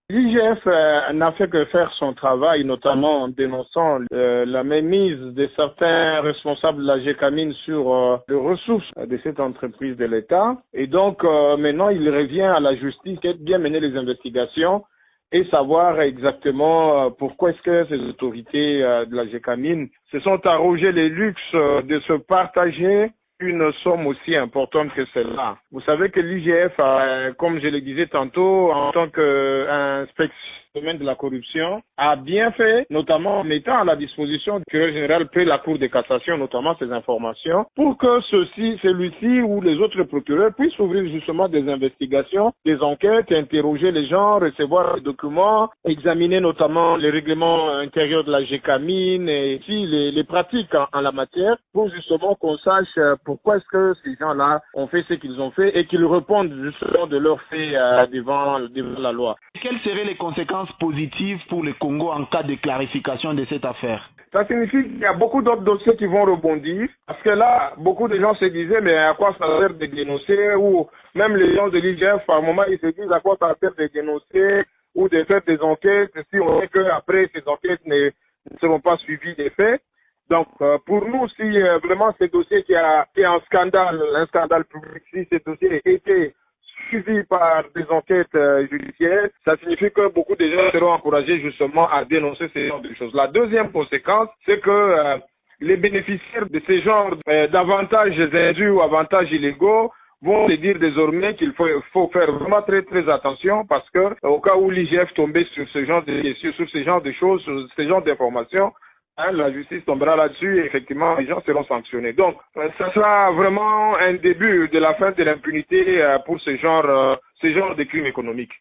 L'IGF n'a fait que faire son travail, notamment en dénonçant la mainmise de certains responsables de la GECAMIN sur les ressources de cette entreprise de l'État. Et donc, maintenant, il revient à la justice de bien mener les investigations et savoir exactement pourquoi est-ce que ces autorités de la GECAMIN se sont arrogées les luxes de se partager une somme aussi importante que celle-là. Vous savez que l'IGF, comme je le disais tantôt, en tant qu'inspecteur de la corruption, a bien fait, notamment en mettant à la disposition du procureur général près la Cour de cassation, notamment ces informations, pour que celui-ci ou les autres procureurs puissent ouvrir justement des investigations, des enquêtes, interroger les gens, recevoir les documents, examiner notamment les règlements intérieurs de la GECAMIN et aussi les pratiques en la matière, pour justement qu'on sache pourquoi est-ce que ces gens-là ont fait ce qu'ils ont fait et qu'ils répondent justement de leurs faits devant la loi. Quelles seraient les conséquences positives pour le Congo en cas de clarification de cette affaire? Ça signifie qu'il y a beaucoup d'autres dossiers qui vont rebondir, parce que là, beaucoup de gens se disaient, mais à quoi ça sert de dénoncer, ou même les gens de l'IGF, par moment, ils se disent à quoi ça sert de dénoncer, ou de faire des enquêtes, si on sait qu'après, ces enquêtes ne seront pas suivies des faits. Donc, pour nous, si vraiment ce dossier qui est un scandale public, si ce dossier était suivi par des enquêtes judiciaires, ça signifie que beaucoup de gens seront encouragés justement à dénoncer ce genre de choses. La deuxième conséquence, c'est que les bénéficiaires de ce genre d'avantages indus ou avantages illégaux vont se dire désormais qu'il faut faire vraiment très très attention, parce que au cas où l'IGF tombait sur ce genre de choses, sur ce genre d'informations, la justice tombera là-dessus et effectivement les gens seront sanctionnés. Donc ça sera vraiment un début de la fin de l'impunité pour ce genre de crimes économiques.